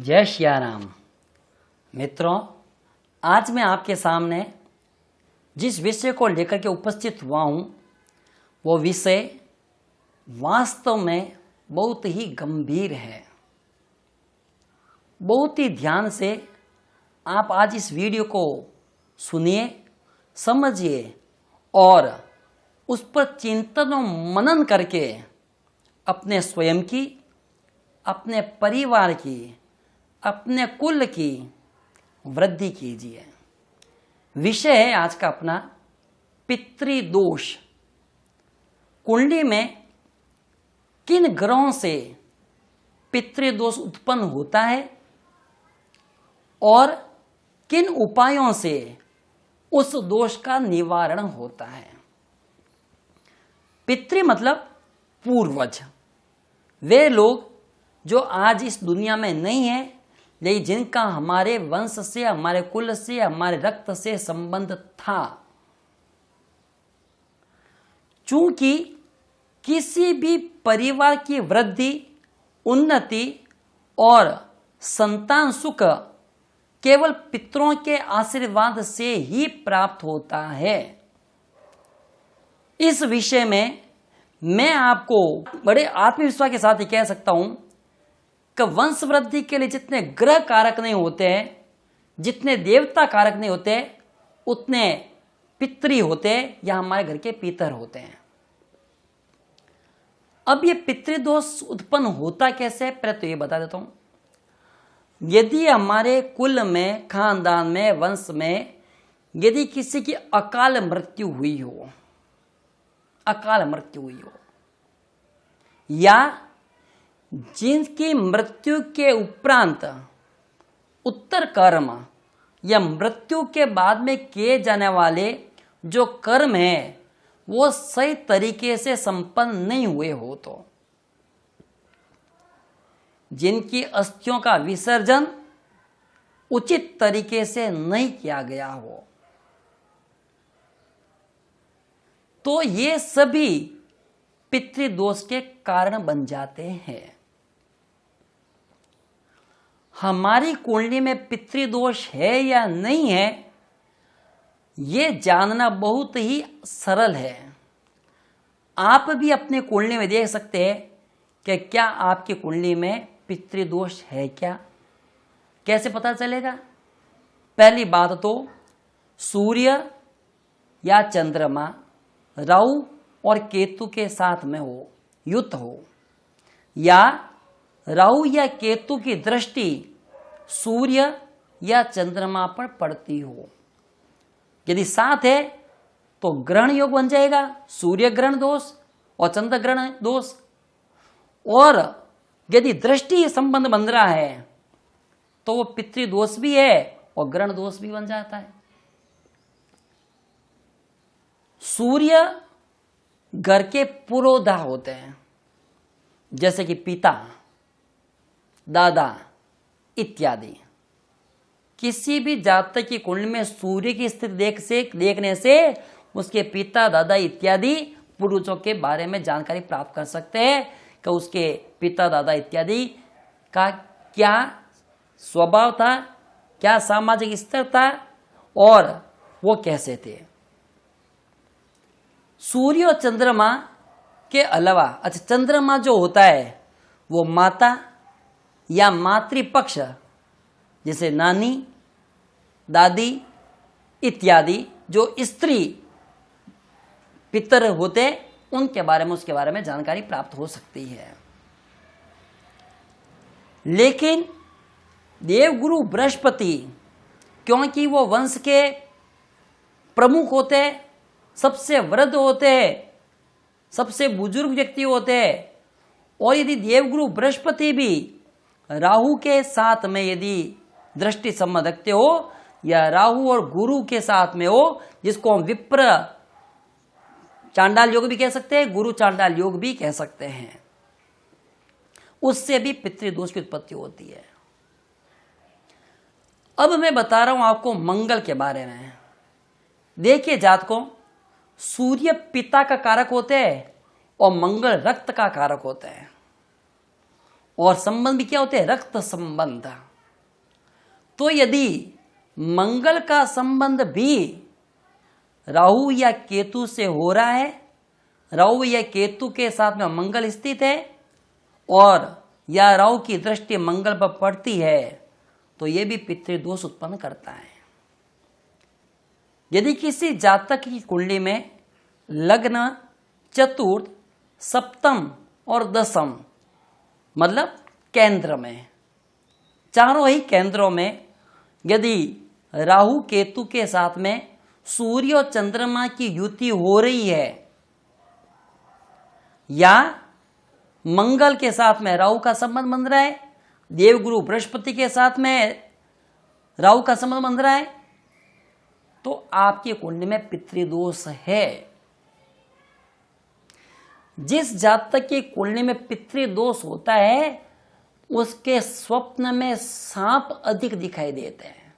जय श्या राम। मित्रों, आज मैं आपके सामने जिस विषय को लेकर के उपस्थित हुआ हूँ वो विषय वास्तव में बहुत ही गंभीर है। बहुत ही ध्यान से आप आज इस वीडियो को सुनिए, समझिए और उस पर चिंतन और मनन करके अपने स्वयं की, अपने परिवार की, अपने कुल की वृद्धि कीजिए। विषय है आज का अपना पितृदोष। कुंडली में किन ग्रहों से पितृदोष उत्पन्न होता है और किन उपायों से उस दोष का निवारण होता है। पितृ मतलब पूर्वज, वे लोग जो आज इस दुनिया में नहीं है लेकिन जिनका हमारे वंश से, हमारे कुल से, हमारे रक्त से संबंध था। चूंकि किसी भी परिवार की वृद्धि, उन्नति और संतान सुख केवल पितरों के आशीर्वाद से ही प्राप्त होता है। इस विषय में मैं आपको बड़े आत्मविश्वास के साथ ही कह सकता हूं कि वंश वृद्धि के लिए जितने ग्रह कारक नहीं होते हैं, जितने देवता कारक नहीं होते, उतने पितृ होते हैं या हमारे घर के पितर होते हैं। अब ये पितृदोष उत्पन्न होता कैसे है, पहले तो ये बता देता हूं। यदि हमारे कुल में, खानदान में, वंश में यदि किसी की अकाल मृत्यु हुई हो, या जिनकी मृत्यु के उपरांत उत्तर कर्म या मृत्यु के बाद में किए जाने वाले जो कर्म हैं वो सही तरीके से संपन्न नहीं हुए हो, तो जिनकी अस्थियों का विसर्जन उचित तरीके से नहीं किया गया हो, तो ये सभी पितृदोष के कारण बन जाते हैं। हमारी कुंडली में पितृदोष है या नहीं है, ये जानना बहुत ही सरल है। आप भी अपने कुंडली में देख सकते हैं कि क्या आपकी कुंडली में पितृदोष है क्या। कैसे पता चलेगा? पहली बात तो सूर्य या चंद्रमा राहु और केतु के साथ में हो, युक्त हो, या राहु या केतु की दृष्टि सूर्य या चंद्रमा पर पड़ती हो। यदि साथ है तो ग्रहण योग बन जाएगा, सूर्य ग्रहण दोष और चंद्र ग्रहण दोष। और यदि दृष्टि संबंध बन रहा है तो वो पितृदोष भी है और ग्रहण दोष भी बन जाता है। सूर्य घर के पुरोधा होते हैं, जैसे कि पिता, दादा इत्यादि। किसी भी जातक की कुंडली में सूर्य की स्थिति देखने से उसके पिता, दादा इत्यादि पूर्वजों के बारे में जानकारी प्राप्त कर सकते हैं कि उसके पिता, दादा इत्यादि का क्या स्वभाव था, क्या सामाजिक स्तर था और वो कैसे थे। सूर्य और चंद्रमा के अलावा, अच्छा, चंद्रमा जो होता है वो माता या मातृपक्ष, जैसे नानी, दादी इत्यादि जो स्त्री पितर होते उनके बारे में, उसके बारे में जानकारी प्राप्त हो सकती है। लेकिन देवगुरु बृहस्पति, क्योंकि वो वंश के प्रमुख होते, सबसे वृद्ध होते हैं, सबसे बुजुर्ग व्यक्ति होते हैं, और यदि देवगुरु बृहस्पति भी राहु के साथ में यदि दृष्टि संबंध रखते हो या राहु और गुरु के साथ में हो, जिसको हम विप्र चांडाल योग भी कह सकते हैं, गुरु चांडाल योग भी कह सकते हैं, उससे भी पितृदोष की उत्पत्ति होती है। अब मैं बता रहा हूं आपको मंगल के बारे में। देखिए जातकों, सूर्य पिता का कारक होते हैं और मंगल रक्त का कारक होता है। और संबंध भी क्या होते हैं? रक्त संबंध। तो यदि मंगल का संबंध भी राहु या केतु से हो रहा है, राहु या केतु के साथ में मंगल स्थित है और या राहु की दृष्टि मंगल पर पड़ती है, तो यह भी पितृदोष उत्पन्न करता है। यदि किसी जातक की कुंडली में लग्न, चतुर्थ, सप्तम और दसम मतलब केंद्र में, चारों ही केंद्रों में यदि राहु केतु के साथ में सूर्य और चंद्रमा की युति हो रही है या मंगल के साथ में राहु का संबंध बन रहा है, देवगुरु बृहस्पति के साथ में राहु का संबंध बन रहा है, तो आपकी कुंडली में पितृदोष है। जिस जातक की कुंडली में पितृदोष होता है उसके स्वप्न में सांप अधिक दिखाई देते हैं।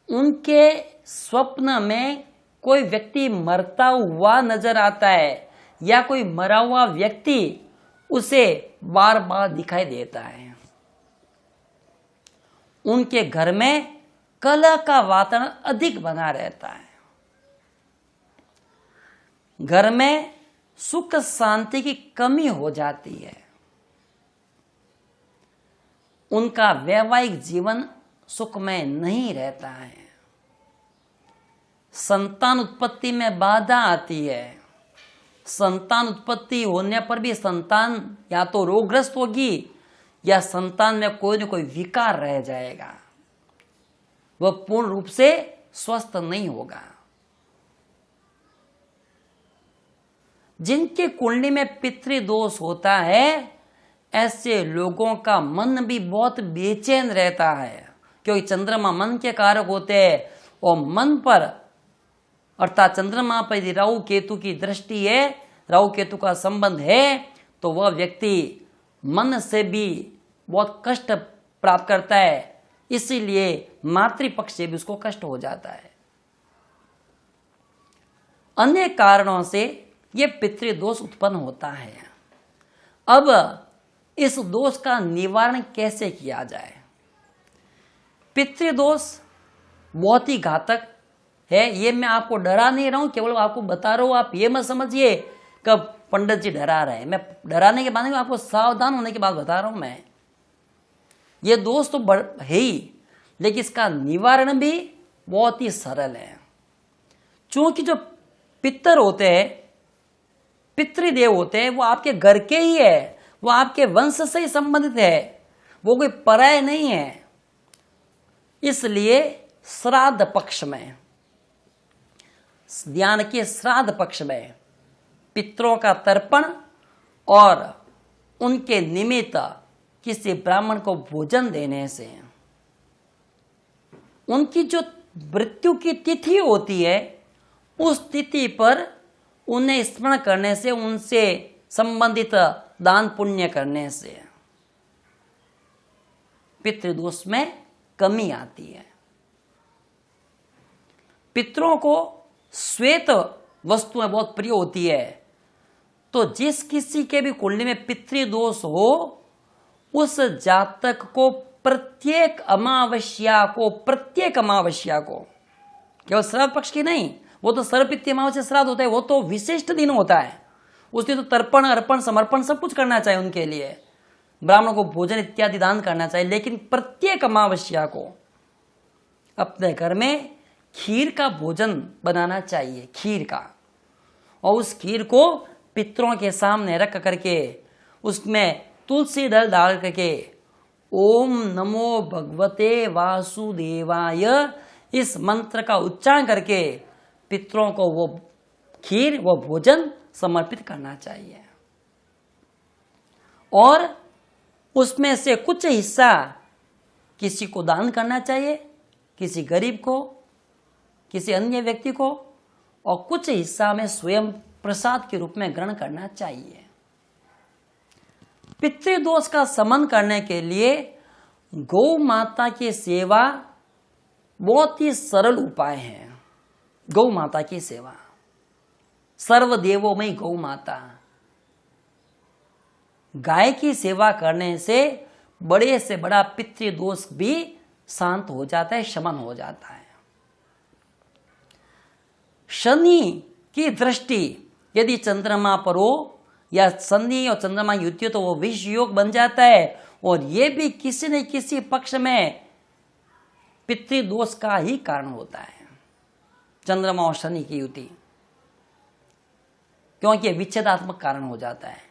उनके स्वप्न में कोई व्यक्ति मरता हुआ नजर आता है या कोई मरा हुआ व्यक्ति उसे बार बार दिखाई देता है। उनके घर में कलह का वातावरण अधिक बना रहता है। घर में सुख शांति की कमी हो जाती है। उनका वैवाहिक जीवन सुखमय नहीं रहता है। संतान उत्पत्ति में बाधा आती है। संतान उत्पत्ति होने पर भी संतान या तो रोगग्रस्त होगी या संतान में कोई न कोई विकार रह जाएगा, वह पूर्ण रूप से स्वस्थ नहीं होगा। जिनकी कुंडली में पितृदोष होता है ऐसे लोगों का मन भी बहुत बेचैन रहता है, क्योंकि चंद्रमा मन के कारक होते हैं और मन पर अर्थात चंद्रमा पर यदि राहु केतु की दृष्टि है, राहु केतु का संबंध है, तो वह व्यक्ति मन से भी बहुत कष्ट प्राप्त करता है। इसीलिए मातृपक्ष से भी उसको कष्ट हो जाता है। अन्य कारणों से यह पितृदोष उत्पन्न होता है। अब इस दोष का निवारण कैसे किया जाए? पितृदोष बहुत ही घातक है। ये मैं आपको डरा नहीं रहा हूं, केवल आपको बता रहा हूं। आप ये मत समझिए कब पंडित जी डरा रहे हैं। मैं डराने के बाद आपको सावधान होने की बात बता रहा हूं। मैं ये दोष तो है ही, लेकिन इसका निवारण भी बहुत ही सरल है। चूंकि जो पितर होते हैं, पितृदेव होते हैं, वो आपके घर के ही है, वो आपके वंश से ही संबंधित है, वो कोई पराय नहीं है। इसलिए श्राद्ध पक्ष में, ध्यान के श्राद्ध पक्ष में पितरों का तर्पण और उनके निमित्त किसी ब्राह्मण को भोजन देने से उनकी जो मृत्यु की तिथि होती है उस तिथि पर उन्हें स्मरण करने से, उनसे संबंधित दान पुण्य करने से पितृदोष में कमी आती है। पितरों को श्वेत वस्तुएं बहुत प्रिय होती है, तो जिस किसी के भी कुंडली में पितृदोष हो उस जातक को प्रत्येक अमावस्या को, केवल श्राद्ध पक्ष की नहीं, वो तो सर्वपित्तीय अमावस्या श्राद्ध होता है, वो तो विशिष्ट दिन होता है। उस दिन तो तर्पण, अर्पण, समर्पण सब कुछ करना चाहिए उनके लिए, ब्राह्मणों को भोजन इत्यादि दान करना चाहिए। लेकिन प्रत्येक अमावस्या को अपने घर में खीर का भोजन बनाना चाहिए, खीर का, और उस खीर को पितरों के सामने रख करके उसमें तुलसी दल डाल करके ओम नमो भगवते वासुदेवाय इस मंत्र का उच्चारण करके पितरों को वो खीर, वो भोजन समर्पित करना चाहिए। और उसमें से कुछ हिस्सा किसी को दान करना चाहिए, किसी गरीब को, किसी अन्य व्यक्ति को, और कुछ हिस्सा में स्वयं प्रसाद के रूप में ग्रहण करना चाहिए। पितृदोष का शमन करने के लिए गौ माता की सेवा बहुत ही सरल उपाय है। गौ माता की सेवा, सर्वदेवों में गौ माता, गाय की सेवा करने से बड़े से बड़ा पितृदोष भी शांत हो जाता है, शमन हो जाता है। शनि की दृष्टि यदि चंद्रमा पर हो या शनि और चंद्रमा युति हो तो वो विष योग बन जाता है, और ये भी किसी न किसी पक्ष में पितृदोष का ही कारण होता है, चंद्रमा और शनि की युति, क्योंकि विच्छेदात्मक कारण हो जाता है।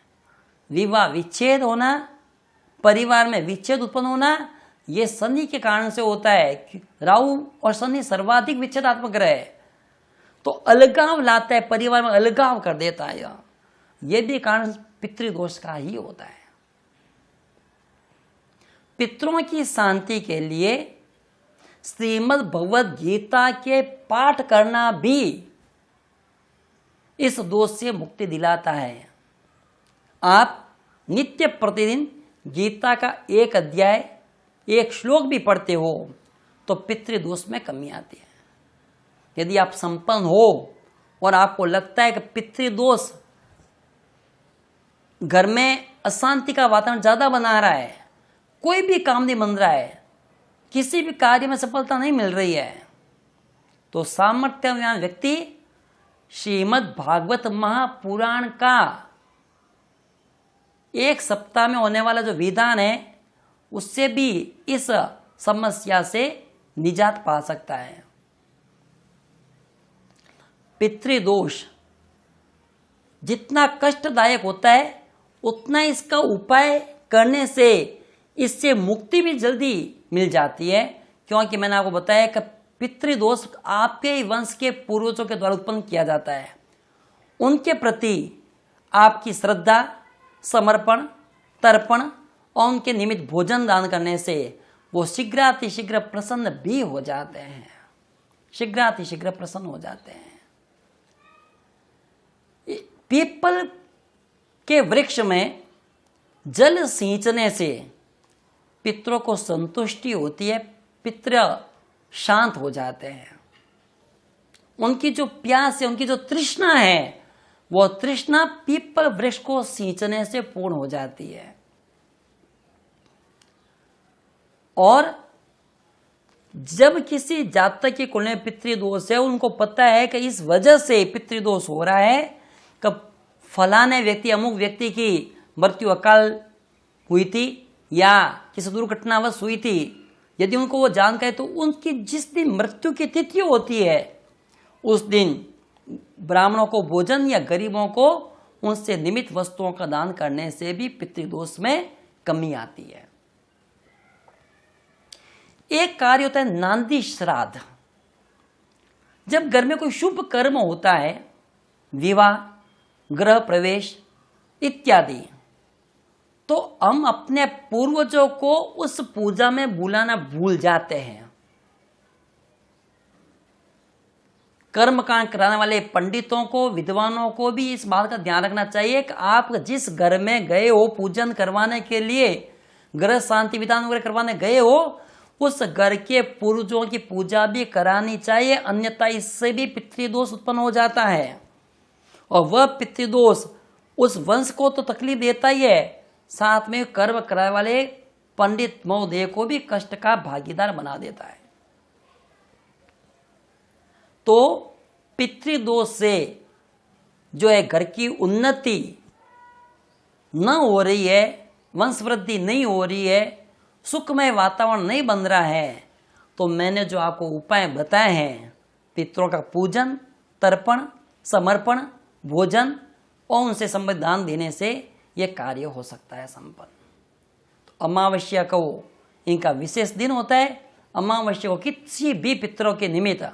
विवाह विच्छेद होना, परिवार में विच्छेद उत्पन्न होना, ये शनि के कारण से होता है। राहु और शनि सर्वाधिक विच्छेदात्मक ग्रह है, तो अलगाव लाता है, परिवार में अलगाव कर देता है। यह भी कारण पितृदोष का ही होता है। पितरों की शांति के लिए श्रीमद् भगवद गीता के पाठ करना भी इस दोष से मुक्ति दिलाता है। आप नित्य प्रतिदिन गीता का एक अध्याय, एक श्लोक भी पढ़ते हो तो पितृदोष में कमी आती है। यदि आप संपन्न हो और आपको लगता है कि पितृदोष घर में अशांति का वातावरण ज्यादा बना रहा है, कोई भी काम नहीं बन रहा है, किसी भी कार्य में सफलता नहीं मिल रही है, तो सामर्थ्यवान व्यक्ति श्रीमद् भागवत महापुराण का एक सप्ताह में होने वाला जो विधान है उससे भी इस समस्या से निजात पा सकता है। पितृदोष जितना कष्टदायक होता है उतना इसका उपाय करने से इससे मुक्ति भी जल्दी मिल जाती है, क्योंकि मैंने आपको बताया कि पितृदोष आपके ही वंश के पूर्वजों के द्वारा उत्पन्न किया जाता है। उनके प्रति आपकी श्रद्धा, समर्पण, तर्पण और उनके निमित्त भोजन दान करने से वो शीघ्रातिशीघ्र प्रसन्न भी हो जाते हैं, शीघ्रातिशीघ्र प्रसन्न हो जाते हैं। पीपल के वृक्ष में जल सींचने से पितरों को संतुष्टि होती है, पितृ शांत हो जाते हैं। उनकी जो प्यास है, उनकी जो तृष्णा है, वो तृष्णा पीपल वृक्ष को सींचने से पूर्ण हो जाती है। और जब किसी जातक की कुल में पितृदोष है, उनको पता है कि इस वजह से पितृदोष हो रहा है, कि फलाने व्यक्ति, अमुक व्यक्ति की मृत्यु अकाल हुई थी या किसी दुर्घटनावश हुई थी, यदि उनको वो जानकारी है तो उनकी जिस दिन मृत्यु की तिथि होती है उस दिन ब्राह्मणों को भोजन या गरीबों को उनसे निमित्त वस्तुओं का दान करने से भी पितृदोष में कमी आती है। एक कार्य होता है नांदी श्राद्ध। जब घर में कोई शुभ कर्म होता है, विवाह, गृह प्रवेश इत्यादि, तो हम अपने पूर्वजों को उस पूजा में बुलाना भूल जाते हैं। कर्मकांड कराने वाले पंडितों को, विद्वानों को भी इस बात का ध्यान रखना चाहिए कि आप जिस घर में गए हो पूजन करवाने के लिए, ग्रह शांति विधान वगैरह करवाने गए हो, उस घर के पूर्वजों की पूजा भी करानी चाहिए, अन्यथा इससे भी पितृदोष उत्पन्न हो जाता है। और वह पितृदोष उस वंश को तो तकलीफ देता ही है, साथ में कर्म कराने वाले पंडित महोदय को भी कष्ट का भागीदार बना देता है। तो पितृदोष से जो है घर की उन्नति न हो रही है, वंश वृद्धि नहीं हो रही है, सुखमय वातावरण नहीं बन रहा है, तो मैंने जो आपको उपाय बताए हैं, पितरों का पूजन, तर्पण, समर्पण, भोजन और उनसे संबंधित दान देने से यह कार्य हो सकता है संपन्न। तो अमावस्या को इनका विशेष दिन होता है। अमावस्या को किसी भी पितरों के निमित्त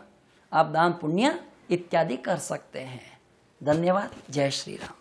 आप दान पुण्य इत्यादि कर सकते हैं। धन्यवाद। जय श्री राम।